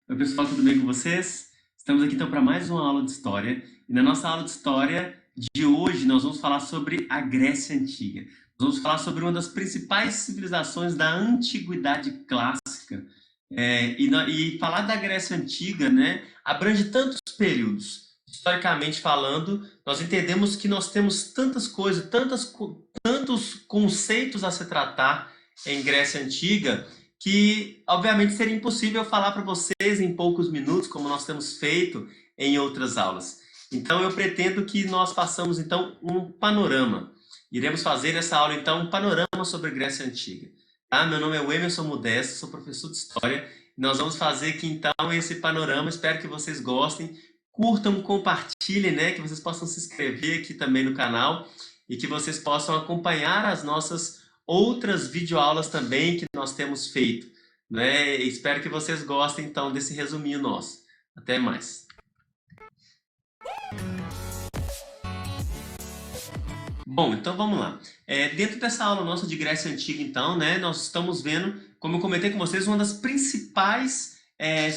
Oi, pessoal, tudo bem com vocês? Estamos aqui então para mais uma aula de história. E na nossa aula de história de hoje, nós vamos falar sobre a Grécia Antiga. Nós vamos falar sobre uma das principais civilizações da Antiguidade Clássica. E falar da Grécia Antiga, né, abrange tantos períodos. Historicamente falando, nós entendemos que nós temos tantas coisas, tantos conceitos a se tratar em Grécia Antiga, que obviamente seria impossível falar para vocês em poucos minutos, como nós temos feito em outras aulas. Então eu pretendo que nós façamos então um panorama. Iremos fazer nessa aula então um panorama sobre a Grécia Antiga. Tá? Meu nome é Emerson Modesto, sou professor de História. E nós vamos fazer aqui então esse panorama, espero que vocês gostem. Curtam, compartilhem, né? Que vocês possam se inscrever aqui também no canal e que vocês possam acompanhar as nossas outras videoaulas também que nós temos feito, né? Espero que vocês gostem então desse resuminho nosso. Até mais. Bom, então vamos lá. Dentro dessa aula nossa de Grécia Antiga, então, né, nós estamos vendo, como eu comentei com vocês, uma das principais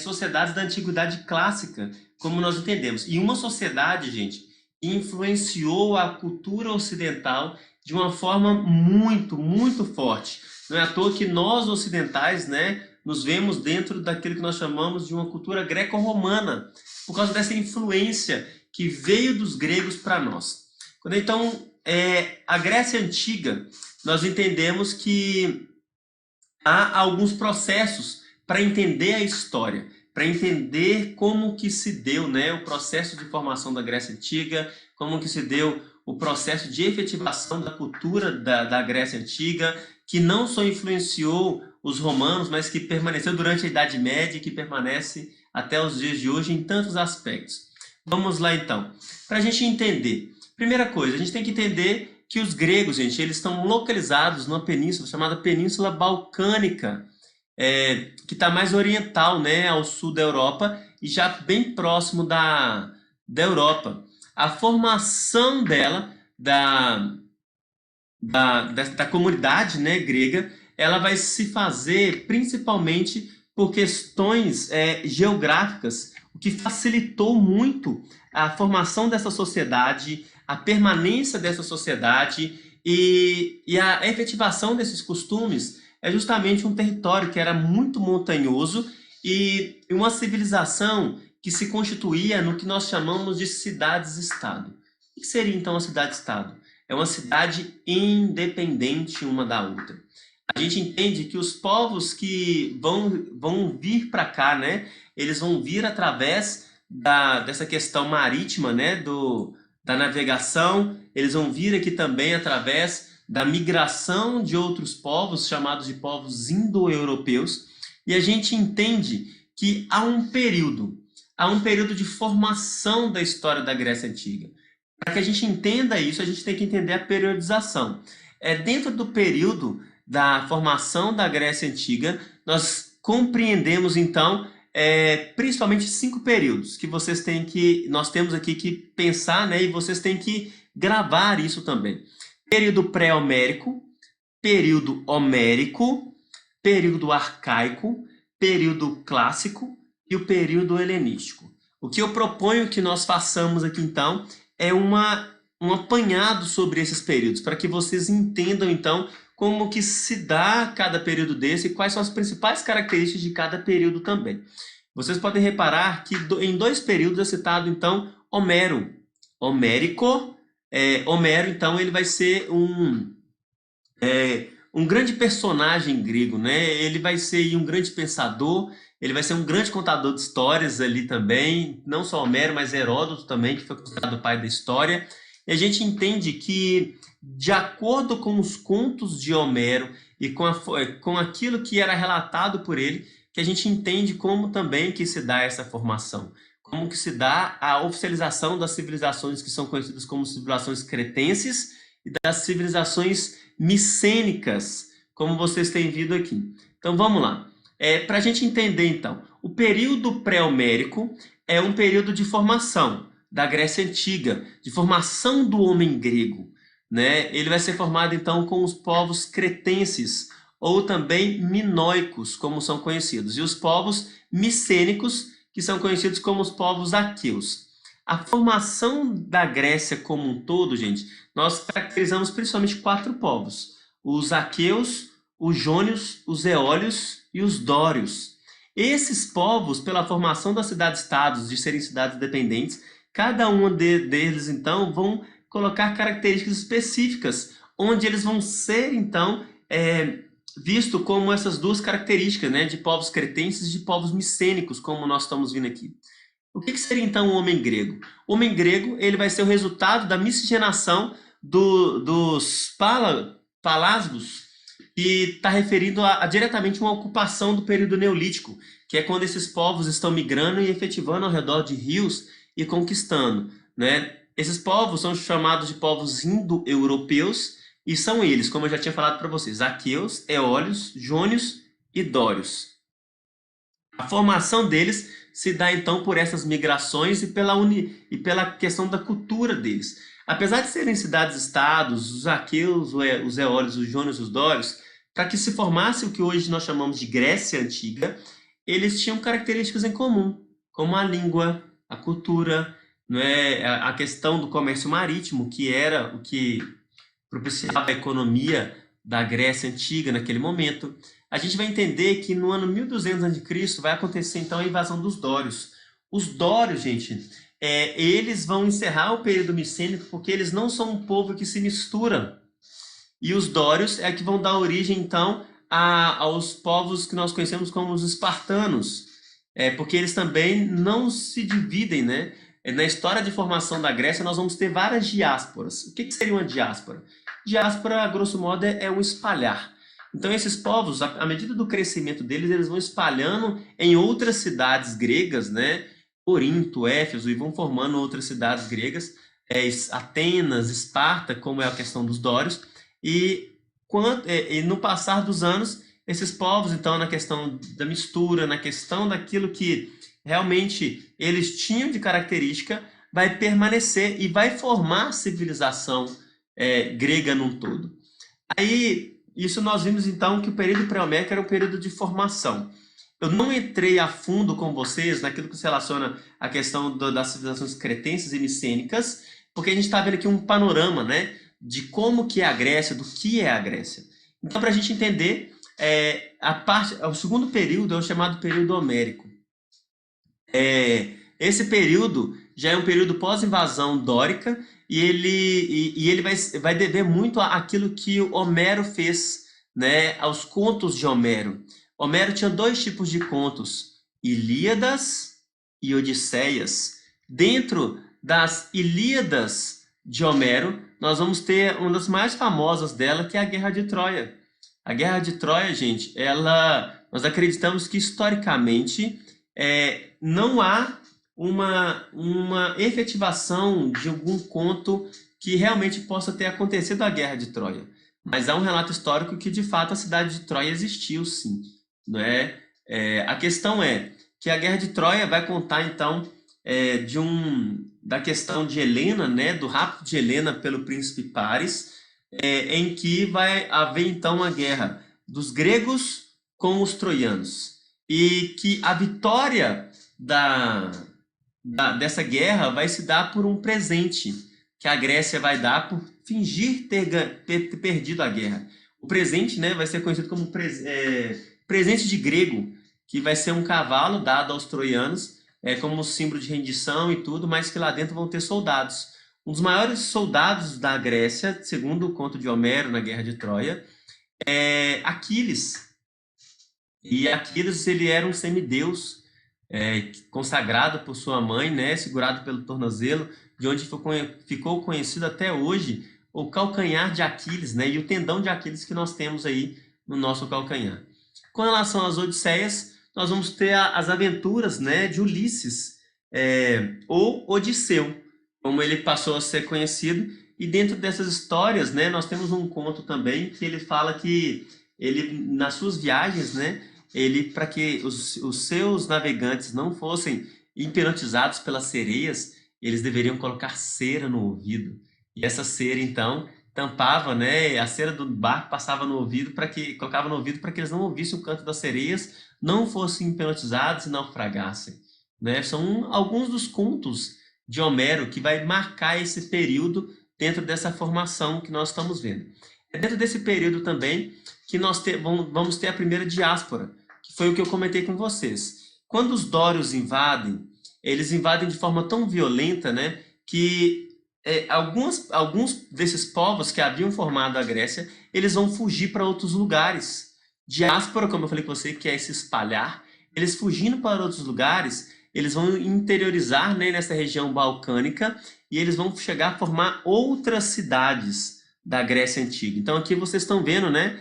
sociedades da Antiguidade Clássica, como nós entendemos. E uma sociedade, gente, influenciou a cultura ocidental de uma forma muito, muito forte. Não é à toa que nós, ocidentais, né, nos vemos dentro daquilo que nós chamamos de uma cultura greco-romana, por causa dessa influência que veio dos gregos para nós. Então, a Grécia Antiga, nós entendemos que há alguns processos para entender a história, para entender como que se deu, né, o processo de formação da Grécia Antiga, como que se deu o processo de efetivação da cultura da Grécia Antiga, que não só influenciou os romanos, mas que permaneceu durante a Idade Média e que permanece até os dias de hoje em tantos aspectos. Vamos lá então. Para a gente entender, primeira coisa, a gente tem que entender que os gregos, gente, eles estão localizados numa península chamada Península Balcânica, que está mais oriental, né, ao sul da Europa e já bem próximo da Europa. A formação dela, da comunidade, né, grega, ela vai se fazer principalmente por questões geográficas, o que facilitou muito a formação dessa sociedade, a permanência dessa sociedade e a efetivação desses costumes é justamente um território que era muito montanhoso e uma civilização que se constituía no que nós chamamos de cidades-estado. O que seria então a cidade-estado? É uma cidade independente uma da outra. A gente entende que os povos que vão vir para cá, né, eles vão vir através dessa questão marítima, né, da navegação, eles vão vir aqui também através da migração de outros povos, chamados de povos indo-europeus, e a gente entende que há um período de formação da história da Grécia Antiga. Para que a gente entenda isso, a gente tem que entender a periodização. Dentro do período da formação da Grécia Antiga, nós compreendemos, então, principalmente 5 períodos que nós temos aqui que pensar, né, e vocês têm que gravar isso também. Período pré-homérico, período homérico, período arcaico, período clássico e o período helenístico. O que eu proponho que nós façamos aqui, então, é um apanhado sobre esses períodos, para que vocês entendam, então, como que se dá cada período desse e quais são as principais características de cada período também. Vocês podem reparar que em 2 períodos é citado, então, Homero. Homérico, Homero, então, ele vai ser um grande personagem grego, né? Ele vai ser um grande pensador, ele vai ser um grande contador de histórias ali também, não só Homero, mas Heródoto também, que foi considerado o pai da história. E a gente entende que, de acordo com os contos de Homero e com aquilo que era relatado por ele, que a gente entende como também que se dá essa formação, como que se dá a oficialização das civilizações que são conhecidas como civilizações cretenses e das civilizações micênicas, como vocês têm visto aqui. Então vamos lá. Para a gente entender, então, o período pré-homérico é um período de formação da Grécia Antiga, de formação do homem grego, né? Ele vai ser formado, então, com os povos cretenses, ou também minoicos, como são conhecidos, e os povos micênicos, que são conhecidos como os povos aqueus. A formação da Grécia como um todo, gente, nós caracterizamos principalmente 4 povos: os aqueus, os jônios, os eólios e os dórios. Esses povos, pela formação das cidades-estados, de serem cidades independentes, cada um deles, então, vão colocar características específicas, onde eles vão ser, então, visto como essas duas características, né, de povos cretenses e de povos micênicos, como nós estamos vendo aqui. O que seria, então, o homem grego? O homem grego ele vai ser o resultado da miscigenação dos palasgos, que está referindo diretamente uma ocupação do período neolítico, que é quando esses povos estão migrando e efetivando ao redor de rios e conquistando, né? Esses povos são chamados de povos indo-europeus, e são eles, como eu já tinha falado para vocês, aqueus, eólios, jônios e dórios. A formação deles se dá então por essas migrações e pela questão da cultura deles. Apesar de serem cidades-estados, os aqueus, os eólios, os jônios, os dórios, para que se formasse o que hoje nós chamamos de Grécia Antiga, eles tinham características em comum, como a língua, a cultura, não é? A questão do comércio marítimo, que era o que propiciava a economia da Grécia Antiga naquele momento. A gente vai entender que no ano 1200 a.C. vai acontecer então a invasão dos dórios. Os dórios, gente, eles vão encerrar o período micênico porque eles não são um povo que se mistura. E os dórios é que vão dar origem então aos povos que nós conhecemos como os espartanos, porque eles também não se dividem, né? Na história de formação da Grécia, nós vamos ter várias diásporas. O que seria uma diáspora? Diáspora, a grosso modo, é um espalhar. Então, esses povos, à medida do crescimento deles, eles vão espalhando em outras cidades gregas, né? Corinto, Éfeso, e vão formando outras cidades gregas, Atenas, Esparta, como é a questão dos dórios. E no passar dos anos, esses povos, então, na questão da mistura, na questão daquilo que realmente eles tinham de característica, vai permanecer e vai formar a civilização grega num todo. Aí, isso nós vimos então que o período pré-homérico era um período de formação. Eu não entrei a fundo com vocês naquilo que se relaciona à questão das civilizações cretenses e micênicas, porque a gente está vendo aqui um panorama, né, de como que é a Grécia, do que é a Grécia. Então, para a gente entender, o segundo período é o chamado período homérico. Esse período já é um período pós-invasão dórica e ele vai dever muito àquilo que Homero fez, né, aos contos de Homero. Homero tinha 2 tipos de contos, Ilíadas e Odisseias. Dentro das Ilíadas de Homero, nós vamos ter uma das mais famosas dela, que é a Guerra de Troia. A Guerra de Troia, gente, nós acreditamos que historicamente não há uma efetivação de algum conto que realmente possa ter acontecido a Guerra de Troia. Mas há um relato histórico que, de fato, a cidade de Troia existiu, sim. Não é? A questão é que a Guerra de Troia vai contar, então, da questão de Helena, né, do rapto de Helena pelo príncipe Paris, em que vai haver, então, a guerra dos gregos com os troianos. E que a vitória dessa guerra vai se dar por um presente que a Grécia vai dar por fingir ter perdido a guerra. O presente, né, vai ser conhecido como presente de grego, que vai ser um cavalo dado aos troianos como símbolo de rendição e tudo, mas que lá dentro vão ter soldados. Um dos maiores soldados da Grécia, segundo o conto de Homero na Guerra de Troia, é Aquiles. E Aquiles, ele era um semideus, consagrado por sua mãe, né, segurado pelo tornozelo, de onde ficou conhecido até hoje o calcanhar de Aquiles, né, e o tendão de Aquiles que nós temos aí no nosso calcanhar. Com relação às Odisseias, nós vamos ter as aventuras, né, de Ulisses, ou Odisseu, como ele passou a ser conhecido. E dentro dessas histórias, né, nós temos um conto também que ele fala que ele, nas suas viagens, né, para que os seus navegantes não fossem hipnotizados pelas sereias, eles deveriam colocar cera no ouvido. E essa cera, então, tampava, né, a cera do barco, passava no ouvido colocava no ouvido para que eles não ouvissem o canto das sereias, não fossem hipnotizados e naufragassem, né? São alguns dos contos de Homero que vai marcar esse período dentro dessa formação que nós estamos vendo. É dentro desse período também que nós vamos ter a primeira diáspora, que foi o que eu comentei com vocês. Quando os dórios invadem, eles invadem de forma tão violenta, né, que alguns desses povos que haviam formado a Grécia, eles vão fugir para outros lugares. Diáspora, como eu falei com você, que é se espalhar, eles fugindo para outros lugares, eles vão interiorizar, né, nessa região balcânica e eles vão chegar a formar outras cidades da Grécia Antiga. Então aqui vocês estão vendo, né,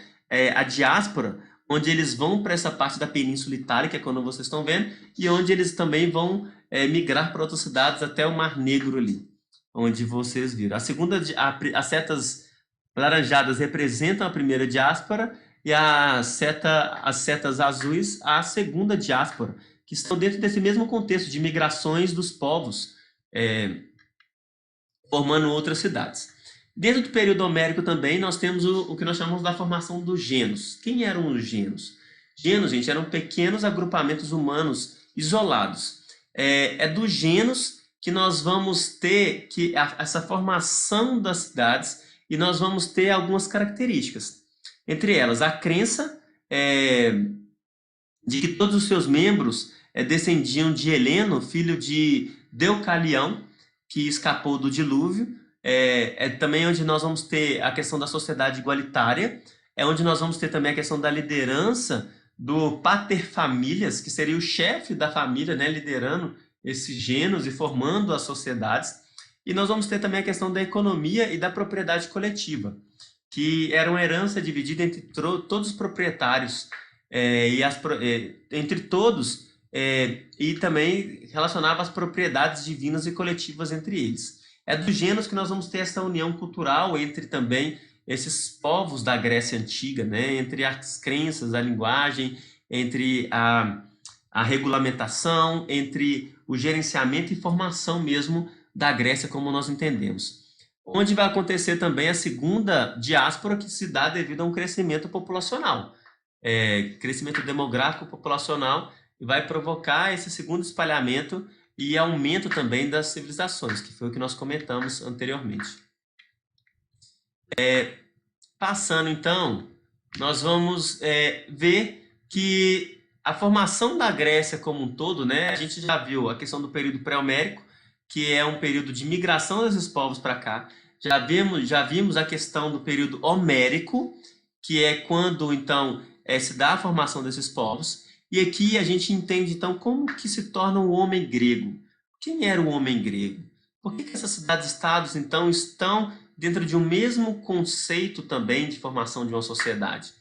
a diáspora, onde eles vão para essa parte da Península Itálica, quando vocês estão vendo, e onde eles também vão migrar para outras cidades até o Mar Negro ali, onde vocês viram. As setas laranjadas representam a primeira diáspora e as setas azuis a segunda diáspora, que estão dentro desse mesmo contexto de migrações dos povos, formando outras cidades. Dentro do período homérico também nós temos o que nós chamamos da formação dos genos. Quem eram os genos? Genos, gente, eram pequenos agrupamentos humanos isolados. É dos genos que nós vamos ter essa formação das cidades e nós vamos ter algumas características. Entre elas, a crença de que todos os seus membros descendiam de Heleno, filho de Deucalião, que escapou do dilúvio. Também onde nós vamos ter a questão da sociedade igualitária, é onde nós vamos ter também a questão da liderança do paterfamilias, que seria o chefe da família, né, liderando esses genos e formando as sociedades. E nós vamos ter também a questão da economia e da propriedade coletiva, que era uma herança dividida entre todos os proprietários, entre todos, e também relacionava as propriedades divinas e coletivas entre eles. É dos genos que nós vamos ter essa união cultural entre também esses povos da Grécia Antiga, né? Entre as crenças, a linguagem, entre a regulamentação, entre o gerenciamento e formação mesmo da Grécia como nós entendemos. Onde vai acontecer também a segunda diáspora, que se dá devido a um crescimento populacional. Crescimento demográfico populacional, e vai provocar esse segundo espalhamento e aumento também das civilizações, que foi o que nós comentamos anteriormente. Passando, então, nós vamos ver que a formação da Grécia como um todo, né, a gente já viu a questão do período pré-homérico, que é um período de migração desses povos para cá. Já vimos a questão do período homérico, que é quando, então, se dá a formação desses povos. E aqui a gente entende, então, como que se torna o homem grego. Quem era o homem grego? Por que essas cidades-estados, então, estão dentro de um mesmo conceito também de formação de uma sociedade?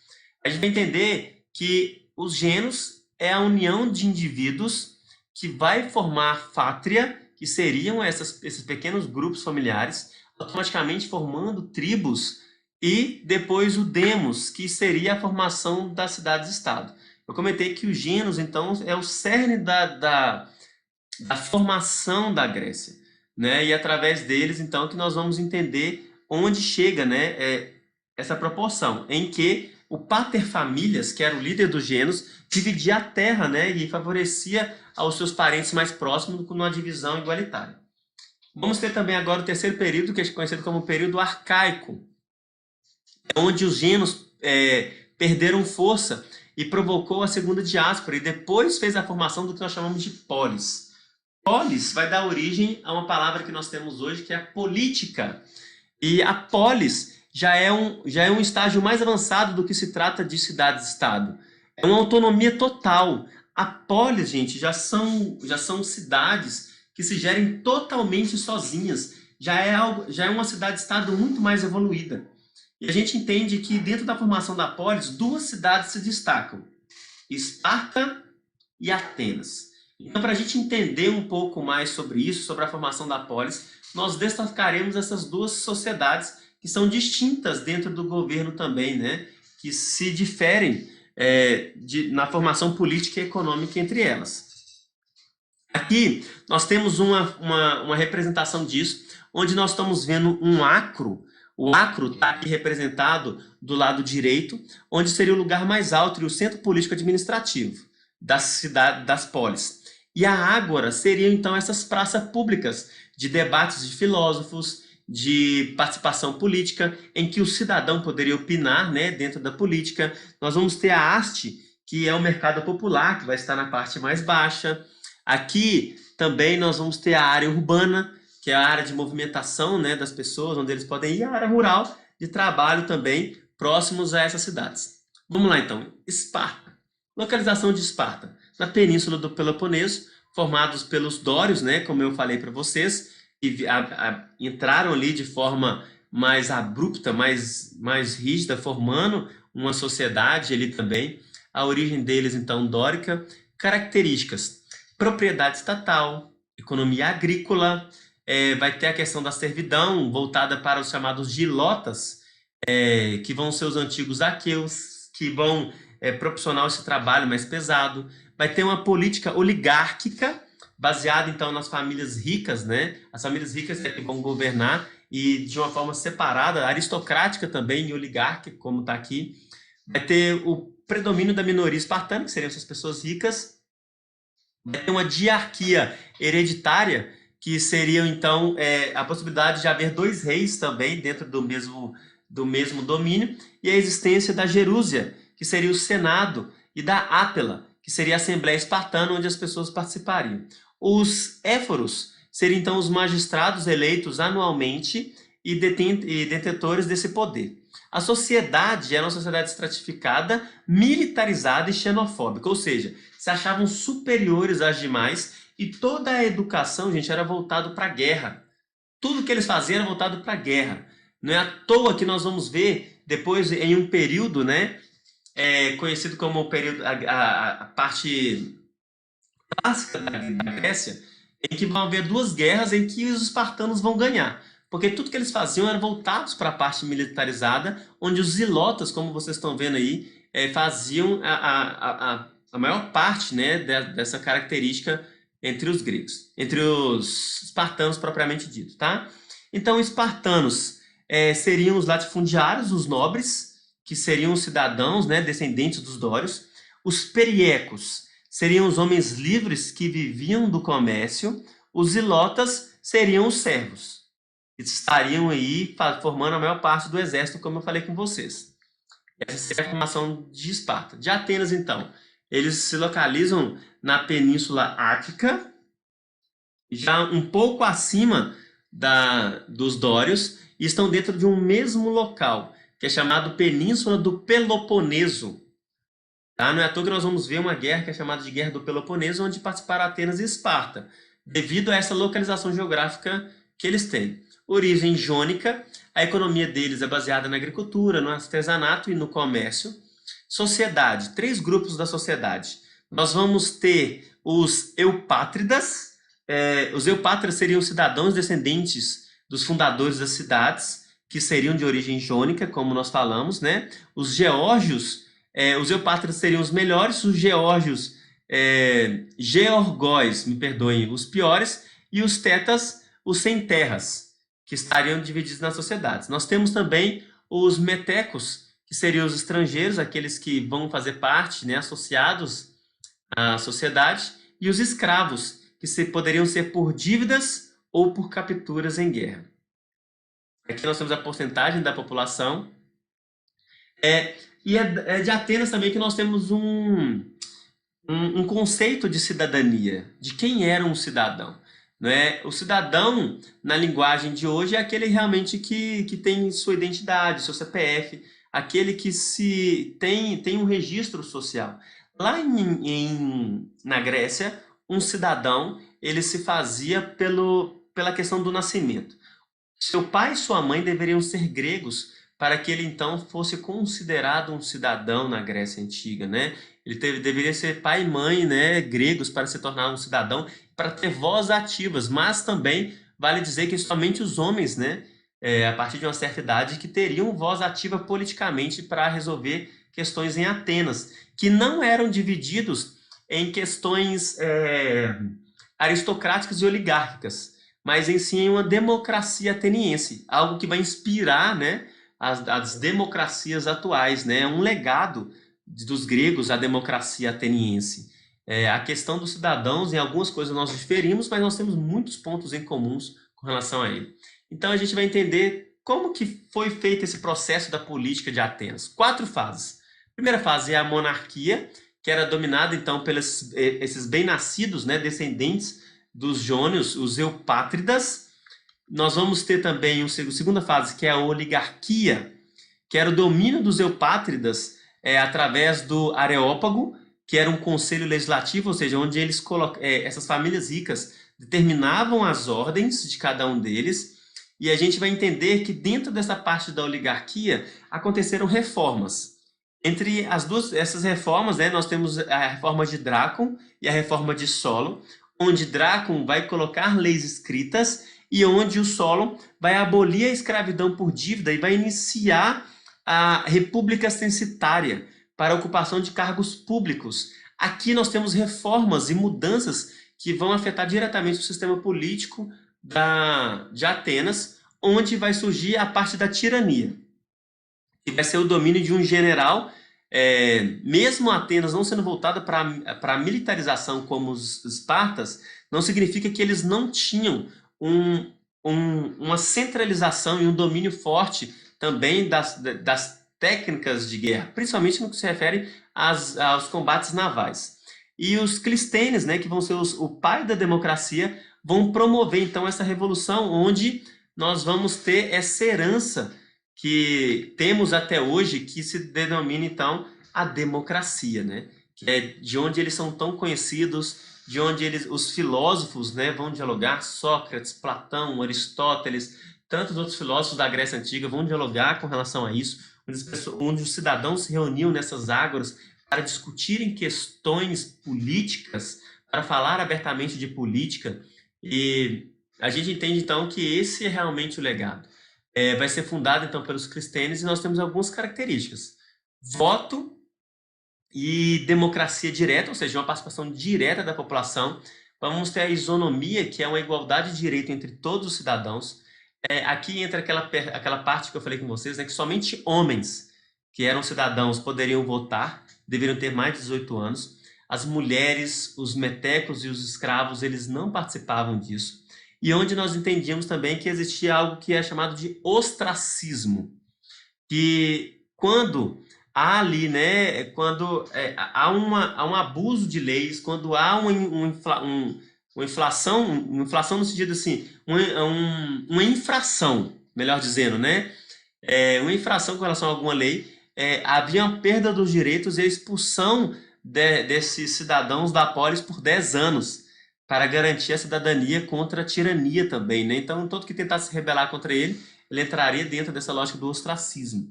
A gente vai entender que os genos é a união de indivíduos que vai formar pátria, que seriam esses pequenos grupos familiares, automaticamente formando tribos, e depois o demos, que seria a formação das cidades-estado. Eu comentei que os genos, então, é o cerne da formação da Grécia, né? E através deles, então, que nós vamos entender onde chega, né, essa proporção, em que o paterfamilias, que era o líder dos genos, dividia a terra, né, e favorecia aos seus parentes mais próximos com uma divisão igualitária. Vamos ter também agora o terceiro período, que é conhecido como período arcaico, onde os genos perderam força e provocou a segunda diáspora, e depois fez a formação do que nós chamamos de polis. Polis vai dar origem a uma palavra que nós temos hoje, que é a política. E a polis já é um estágio mais avançado do que se trata de cidades-estado. É uma autonomia total. A polis, gente, já são cidades que se gerem totalmente sozinhas. Já é uma cidade-estado muito mais evoluída. E a gente entende que dentro da formação da polis, duas cidades se destacam: Esparta e Atenas. Então, para a gente entender um pouco mais sobre isso, sobre a formação da polis, nós destacaremos essas duas sociedades que são distintas dentro do governo também, né? Que se diferem na formação política e econômica entre elas. Aqui nós temos uma representação disso, onde nós estamos vendo um acro, O Acro está aqui representado do lado direito, onde seria o lugar mais alto e o centro político administrativo da cidade, das polis. E a Ágora seriam, então, essas praças públicas de debates de filósofos, de participação política, em que o cidadão poderia opinar, né, dentro da política. Nós vamos ter a haste, que é o mercado popular, que vai estar na parte mais baixa. Aqui também nós vamos ter a área urbana, que é a área de movimentação, né, das pessoas, onde eles podem ir, a área rural de trabalho também, próximos a essas cidades. Vamos lá então, Esparta. Localização de Esparta, na península do Peloponeso, formados pelos dórios, né, como eu falei para vocês, que entraram ali de forma mais abrupta, mais rígida, formando uma sociedade ali também. A origem deles, então, dórica. Características: propriedade estatal, economia agrícola, vai ter a questão da servidão, voltada para os chamados gilotas, que vão ser os antigos aqueus, que vão proporcionar esse trabalho mais pesado. Vai ter uma política oligárquica, baseada, então, nas famílias ricas, né? As famílias ricas que vão governar, e de uma forma separada, aristocrática também, e oligárquica, como está aqui. Vai ter o predomínio da minoria espartana, que seriam essas pessoas ricas. Vai ter uma diarquia hereditária, que seriam, então, a possibilidade de haver 2 reis também dentro do mesmo domínio, e a existência da gerúsia, que seria o Senado, e da Átela, que seria a Assembleia Espartana, onde as pessoas participariam. Os éforos seriam, então, os magistrados eleitos anualmente e detentores desse poder. A sociedade era uma sociedade estratificada, militarizada e xenofóbica, ou seja, se achavam superiores às demais, e toda a educação, gente, era voltado para a guerra. Tudo que eles faziam era voltado para a guerra. Não é à toa que nós vamos ver, depois, em um período, né, conhecido como o período, a parte clássica da Grécia, em que vão haver 2 guerras em que os espartanos vão ganhar. Porque tudo que eles faziam era voltados para a parte militarizada, onde os zilotas, como vocês estão vendo aí, faziam a maior parte, né, dessa característica entre os gregos, entre os espartanos propriamente dito, tá? Então, os espartanos seriam os latifundiários, os nobres, que seriam os cidadãos, né, descendentes dos dórios. Os periecos seriam os homens livres que viviam do comércio. Os zilotas seriam os servos, que estariam aí formando a maior parte do exército, como eu falei com vocês. Essa seria a formação de Esparta. De Atenas, então, eles se localizam na Península Ática, já um pouco acima dos dórios, e estão dentro de um mesmo local, que é chamado Península do Peloponeso. Tá? Não é à toa que nós vamos ver uma guerra que é chamada de Guerra do Peloponeso, onde participaram Atenas e Esparta, devido a essa localização geográfica que eles têm. Origem jônica, a economia deles é baseada na agricultura, no artesanato e no comércio. Sociedade, 3 grupos da sociedade. Nós vamos ter os eupátridas. Os eupátridas seriam cidadãos descendentes dos fundadores das cidades, que seriam de origem jônica, como nós falamos, né? Os geórgios, os eupátridas seriam os melhores, os geórgios, georgóis, me perdoem, os piores, e os tetas, os sem terras, que estariam divididos nas sociedades. Nós temos também os metecos, que seriam os estrangeiros, aqueles que vão fazer parte, né, associados à sociedade, e os escravos, que poderiam ser por dívidas ou por capturas em guerra. Aqui nós temos a porcentagem da população. E é de Atenas também que nós temos um conceito de cidadania, de quem era um cidadão. Não é? O cidadão, na linguagem de hoje, é aquele realmente que tem sua identidade, seu CPF, aquele que tem um registro social. Lá na Grécia, um cidadão ele se fazia pela questão do nascimento. Seu pai e sua mãe deveriam ser gregos para que ele então fosse considerado um cidadão na Grécia Antiga, né? Ele deveria ser pai e mãe, né, gregos para se tornar um cidadão, para ter voz ativas, mas também vale dizer que somente os homens, né, a partir de uma certa idade, que teriam voz ativa politicamente para resolver questões em Atenas, que não eram divididos em questões aristocráticas e oligárquicas, mas em si em uma democracia ateniense, algo que vai inspirar, né, as democracias atuais, né, um legado dos gregos à democracia ateniense. A questão dos cidadãos, em algumas coisas nós diferimos, mas nós temos muitos pontos em comuns com relação a ele. Então a gente vai entender como que foi feito esse processo da política de Atenas. 4 fases. A primeira fase é a monarquia, que era dominada então pelos esses bem-nascidos, né, descendentes dos jônios, os eupátridas. Nós vamos ter também a segunda fase, que é a oligarquia, que era o domínio dos eupátridas através do Areópago, que era um conselho legislativo, ou seja, onde eles essas famílias ricas determinavam as ordens de cada um deles. E a gente vai entender que dentro dessa parte da oligarquia aconteceram reformas. Entre essas reformas, né, nós temos a reforma de Drácon e a reforma de Solon, onde Drácon vai colocar leis escritas e onde o Solon vai abolir a escravidão por dívida e vai iniciar a república censitária para a ocupação de cargos públicos. Aqui nós temos reformas e mudanças que vão afetar diretamente o sistema político de Atenas, onde vai surgir a parte da tirania, que vai ser o domínio de um general. Mesmo Atenas não sendo voltada para a militarização como os espartas, não significa que eles não tinham uma centralização e um domínio forte também das técnicas de guerra, principalmente no que se refere aos combates navais. E os clistênios, né, que vão ser o pai da democracia, vão promover então essa revolução, onde nós vamos ter essa herança que temos até hoje, que se denomina então a democracia, né? Que é de onde eles são tão conhecidos, de onde os filósofos, né, vão dialogar. Sócrates, Platão, Aristóteles, tantos outros filósofos da Grécia Antiga vão dialogar com relação a isso, onde os cidadãos se reuniam nessas ágoras para discutirem questões políticas, para falar abertamente de política. E a gente entende então que esse é realmente o legado. Vai ser fundado então pelos cristãos e nós temos algumas características: voto e democracia direta, ou seja, uma participação direta da população. Vamos ter a isonomia, que é uma igualdade de direito entre todos os cidadãos. Aqui entra aquela parte que eu falei com vocês, né, que somente homens que eram cidadãos poderiam votar, deveriam ter mais de 18 anos. As mulheres, os metecos e os escravos, eles não participavam disso. E onde nós entendíamos também que existia algo que é chamado de ostracismo, que quando há ali, né, quando há um abuso de leis, quando há uma inflação no sentido assim, uma infração, melhor dizendo, né, uma infração com relação a alguma lei, havia uma perda dos direitos e a expulsão desses cidadãos da polis por 10 anos, para garantir a cidadania contra a tirania também, né? Então, todo que tentasse se rebelar contra ele entraria dentro dessa lógica do ostracismo.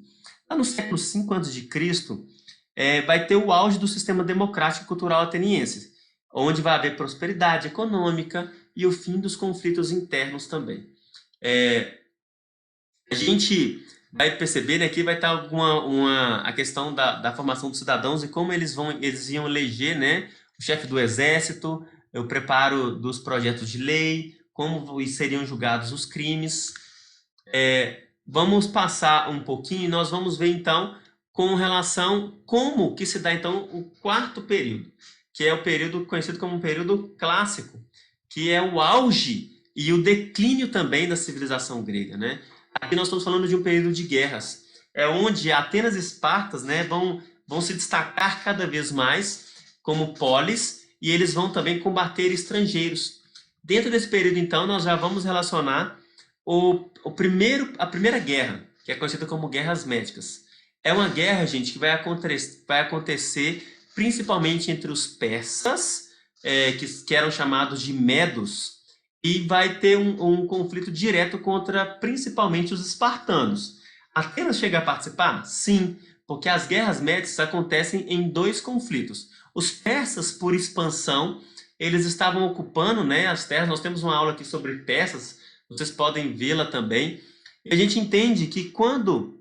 Lá no século V a.C., vai ter o auge do sistema democrático e cultural ateniense, onde vai haver prosperidade econômica e o fim dos conflitos internos também. A gente vai perceber, né, que vai estar a questão da formação dos cidadãos e como eles iam eleger, né, o chefe do exército, o preparo dos projetos de lei, como seriam julgados os crimes. Vamos passar um pouquinho e nós vamos ver então com relação como que se dá então o quarto período, que é o período conhecido como um período clássico, que é o auge e o declínio também da civilização grega, né? Aqui nós estamos falando de um período de guerras, onde Atenas e Espartas, né, vão se destacar cada vez mais como polis, e eles vão também combater estrangeiros. Dentro desse período, então, nós já vamos relacionar a primeira guerra, que é conhecida como Guerras Médicas. É uma guerra, gente, que vai acontecer principalmente entre os persas, que eram chamados de medos, e vai ter um conflito direto contra principalmente os espartanos. Atenas chega a participar? Sim, porque as guerras médicas acontecem em 2 conflitos. Os persas, por expansão, eles estavam ocupando, né, as terras. Nós temos uma aula aqui sobre persas, vocês podem vê-la também. E a gente entende que quando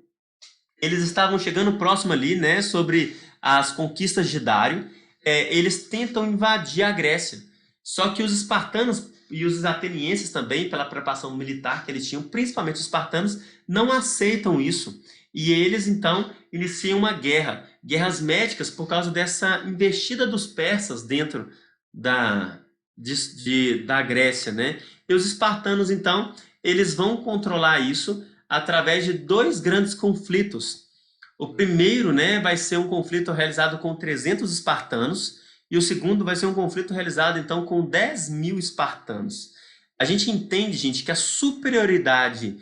eles estavam chegando próximo ali, né, sobre as conquistas de Dário, eles tentam invadir a Grécia. Só que os espartanos e os atenienses também, pela preparação militar que eles tinham, principalmente os espartanos, não aceitam isso. E eles, então, iniciam uma guerra, guerras médicas, por causa dessa investida dos persas dentro da Grécia, né? E os espartanos, então, eles vão controlar isso através de dois grandes conflitos. O primeiro, né, vai ser um conflito realizado com 300 espartanos, e o segundo vai ser um conflito realizado, então, com 10.000 espartanos. A gente entende, gente, que a superioridade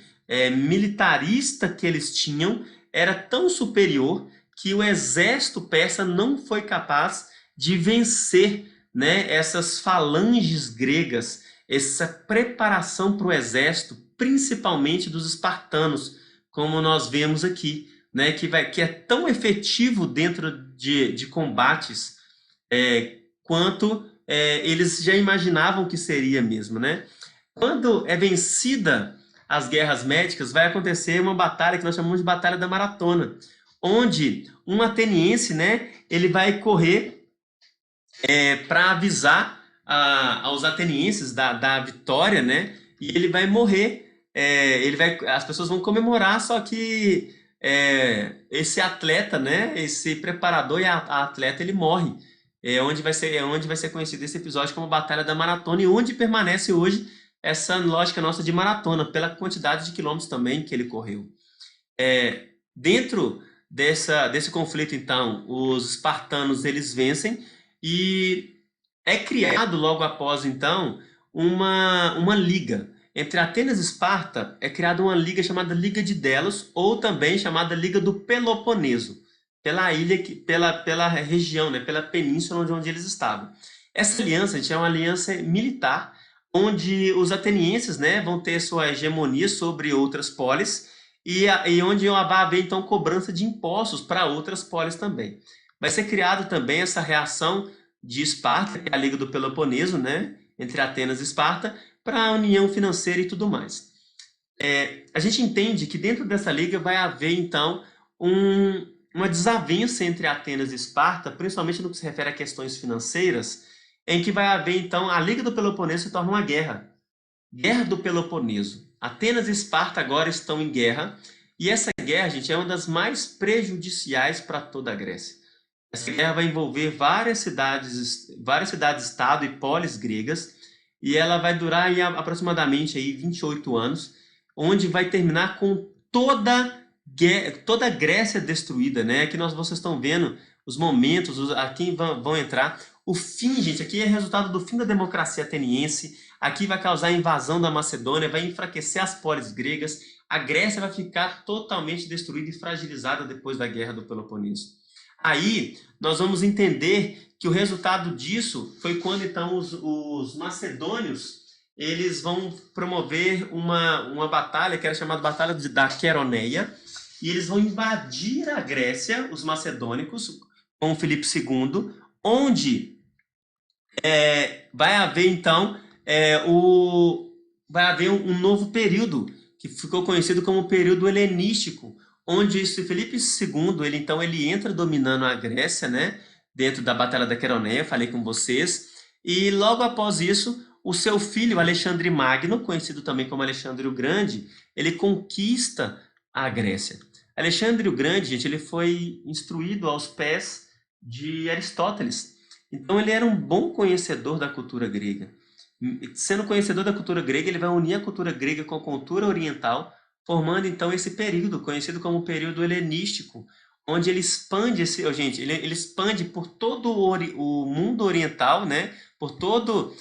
militarista que eles tinham era tão superior que o exército persa não foi capaz de vencer, né, essas falanges gregas, essa preparação para o exército, principalmente dos espartanos, como nós vemos aqui, né, que é tão efetivo dentro de combates quanto eles já imaginavam que seria mesmo, né? Quando é vencida as guerras médicas, vai acontecer uma batalha que nós chamamos de Batalha da Maratona, onde um ateniense, né, ele vai correr para avisar aos atenienses da vitória, né? E ele vai morrer. As pessoas vão comemorar, só que esse atleta, né? Esse preparador e a atleta, ele morre. Onde vai ser conhecido esse episódio como Batalha da Maratona e onde permanece hoje essa lógica nossa de maratona, pela quantidade de quilômetros também que ele correu. Dentro desse conflito, então, os espartanos, eles vencem e é criado logo após, então, uma liga. Entre Atenas e Esparta é criada uma liga chamada Liga de Delos, ou também chamada Liga do Peloponeso, pela ilha, pela região, né, pela península onde eles estavam. Essa aliança, gente, é uma aliança militar, onde os atenienses, né, vão ter sua hegemonia sobre outras polis, e onde vai haver, então, cobrança de impostos para outras polis também. Vai ser criado também essa reação de Esparta, que é a Liga do Peloponeso, né, entre Atenas e Esparta, para a união financeira e tudo mais. A gente entende que dentro dessa liga vai haver, então, uma desavença entre Atenas e Esparta, principalmente no que se refere a questões financeiras, em que vai haver, então, a Liga do Peloponeso se torna uma guerra. Guerra do Peloponeso. Atenas e Esparta agora estão em guerra, e essa guerra, gente, é uma das mais prejudiciais para toda a Grécia. Essa guerra vai envolver várias cidades-estado e polis gregas, e ela vai durar aí, aproximadamente aí, 28 anos, onde vai terminar com toda a Grécia destruída, né? Aqui vocês estão vendo os momentos, aqui vão entrar. O fim, gente, aqui é resultado do fim da democracia ateniense. Aqui vai causar a invasão da Macedônia, vai enfraquecer as polis gregas. A Grécia vai ficar totalmente destruída e fragilizada depois da Guerra do Peloponeso. Aí nós vamos entender que o resultado disso foi quando então os macedônios eles vão promover uma batalha que era chamada Batalha da Queroneia, e eles vão invadir a Grécia, os macedônicos, com Filipe II, onde vai haver então vai haver um novo período que ficou conhecido como período helenístico, onde esse Filipe II, ele entra dominando a Grécia, né, dentro da Batalha da Queroneia, falei com vocês, e logo após isso, o seu filho, Alexandre Magno, conhecido também como Alexandre o Grande, ele conquista a Grécia. Alexandre o Grande, gente, ele foi instruído aos pés de Aristóteles. Então, ele era um bom conhecedor da cultura grega. Sendo conhecedor da cultura grega, ele vai unir a cultura grega com a cultura oriental, formando, então, esse período, conhecido como período helenístico, onde ele expande ele expande por todo o mundo oriental, né? Por todo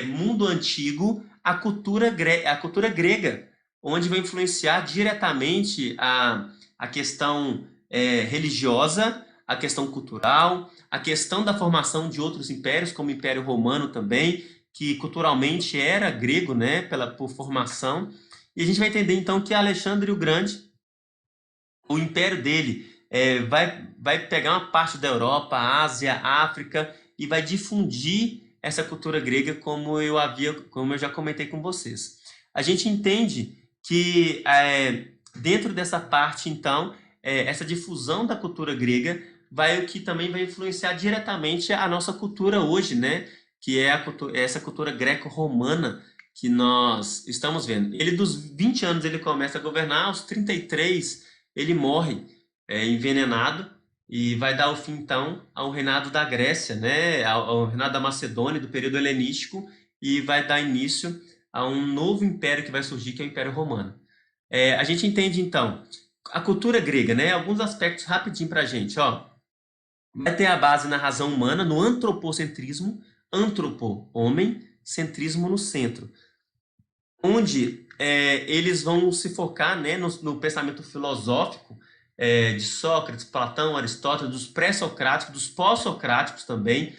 mundo antigo, a cultura grega, onde vai influenciar diretamente a questão religiosa, a questão cultural, a questão da formação de outros impérios, como o Império Romano também, que culturalmente era grego, né, por formação. E a gente vai entender, então, que Alexandre o Grande, o império dele, vai pegar uma parte da Europa, Ásia, África, e vai difundir essa cultura grega, como eu já comentei com vocês. A gente entende que dentro dessa parte, então, essa difusão da cultura grega o que também vai influenciar diretamente a nossa cultura hoje, né? que é essa cultura greco-romana que nós estamos vendo. Ele, dos 20 anos, ele começa a governar, aos 33 ele morre envenenado, e vai dar o fim, então, ao reinado da Grécia, né? Ao reinado da Macedônia, do período helenístico, e vai dar início a um novo império que vai surgir, que é o Império Romano. A gente entende, então, a cultura grega, né? Alguns aspectos rapidinho para a gente, ó. Vai ter a base na razão humana, no antropocentrismo, homem, centrismo no centro, onde eles vão se focar, né, no pensamento filosófico de Sócrates, Platão, Aristóteles, dos pré-socráticos, dos pós-socráticos também,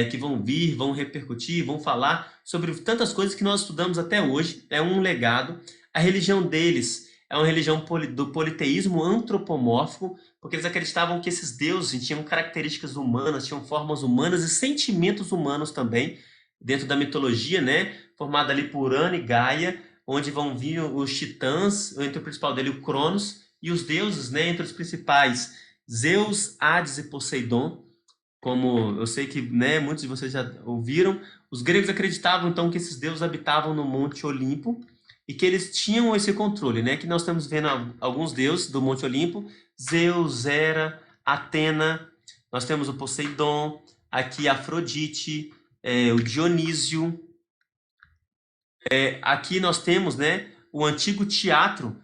que vão vir, vão repercutir, vão falar sobre tantas coisas que nós estudamos até hoje. É um legado. A religião deles é uma religião do politeísmo antropomórfico, porque eles acreditavam que esses deuses tinham características humanas, tinham formas humanas e sentimentos humanos também, dentro da mitologia, né? Formada ali por Urano e Gaia, onde vão vir os titãs, entre o principal dele o Cronos, e os deuses, né? Entre os principais, Zeus, Hades e Poseidon. Como eu sei que, né, muitos de vocês já ouviram, os gregos acreditavam então que esses deuses habitavam no Monte Olimpo e que eles tinham esse controle, né? Que nós estamos vendo alguns deuses do Monte Olimpo, Zeus, Hera, Atena, nós temos o Poseidon, aqui Afrodite, o Dionísio. Aqui nós temos, né, o antigo teatro,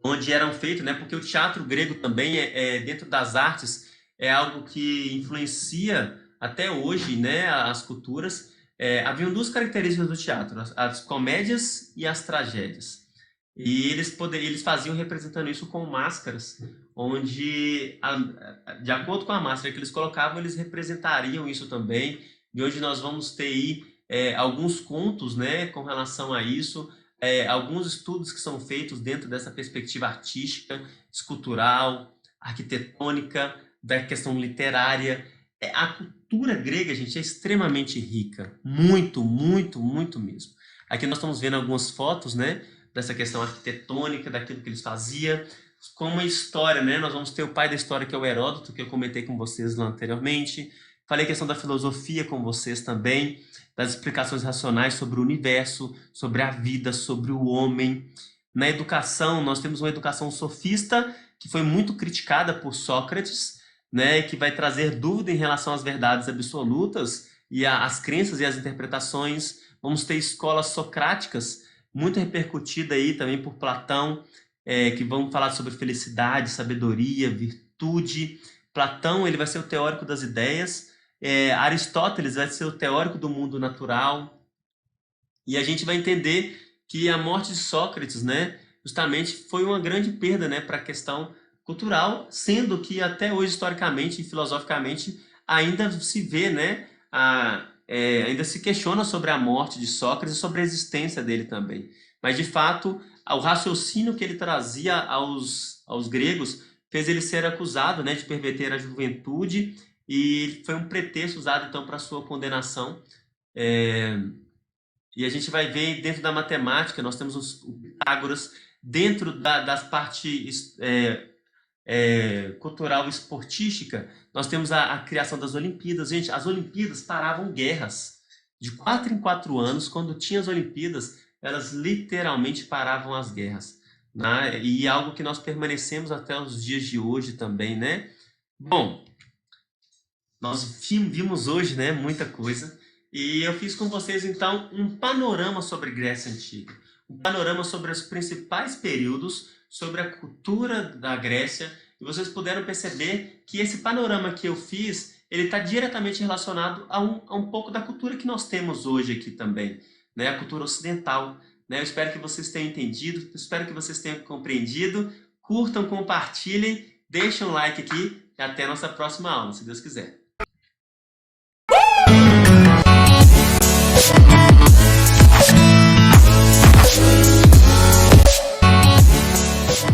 onde eram feitos, né? Porque o teatro grego também dentro das artes é algo que influencia até hoje, né, as culturas. Haviam duas características do teatro, as comédias e as tragédias. E eles faziam representando isso com máscaras, onde, de acordo com a máscara que eles colocavam, eles representariam isso também. E hoje nós vamos ter aí alguns contos, né, com relação a isso, alguns estudos que são feitos dentro dessa perspectiva artística, escultural, arquitetônica, da questão literária. A cultura grega, gente, é extremamente rica. Muito, muito, muito mesmo. Aqui nós estamos vendo algumas fotos, né, dessa questão arquitetônica, daquilo que eles faziam, com uma história, né? Nós vamos ter o pai da história, que é o Heródoto, que eu comentei com vocês lá anteriormente. Falei a questão da filosofia com vocês também, das explicações racionais sobre o universo, sobre a vida, sobre o homem. Na educação, nós temos uma educação sofista, que foi muito criticada por Sócrates, né, que vai trazer dúvida em relação às verdades absolutas e às crenças e às interpretações. Vamos ter escolas socráticas, muito repercutida aí também por Platão, que vão falar sobre felicidade, sabedoria, virtude. Platão, ele vai ser o teórico das ideias, Aristóteles vai ser o teórico do mundo natural, e a gente vai entender que a morte de Sócrates, né, justamente foi uma grande perda, né, para a questão cultural, sendo que até hoje, historicamente e filosoficamente, ainda se vê, né, ainda se questiona sobre a morte de Sócrates e sobre a existência dele também. Mas, de fato, o raciocínio que ele trazia aos gregos fez ele ser acusado, né, de perverter a juventude, e foi um pretexto usado, então, para sua condenação. E a gente vai ver dentro da matemática, nós temos o Pitágoras, dentro das partes cultural esportística, nós temos a criação das Olimpíadas. Gente, as Olimpíadas paravam guerras. De 4 em 4 anos, quando tinha as Olimpíadas, elas literalmente paravam as guerras, né? E algo que nós permanecemos até os dias de hoje também, né? Bom, nós vimos hoje, né, muita coisa, e eu fiz com vocês, então, um panorama sobre Grécia Antiga, um panorama sobre os principais períodos, sobre a cultura da Grécia, e vocês puderam perceber que esse panorama que eu fiz, ele está diretamente relacionado a um pouco da cultura que nós temos hoje aqui também, né, a cultura ocidental, né? Eu espero que vocês tenham entendido, espero que vocês tenham compreendido, curtam, compartilhem, deixem um like aqui, e até a nossa próxima aula, se Deus quiser.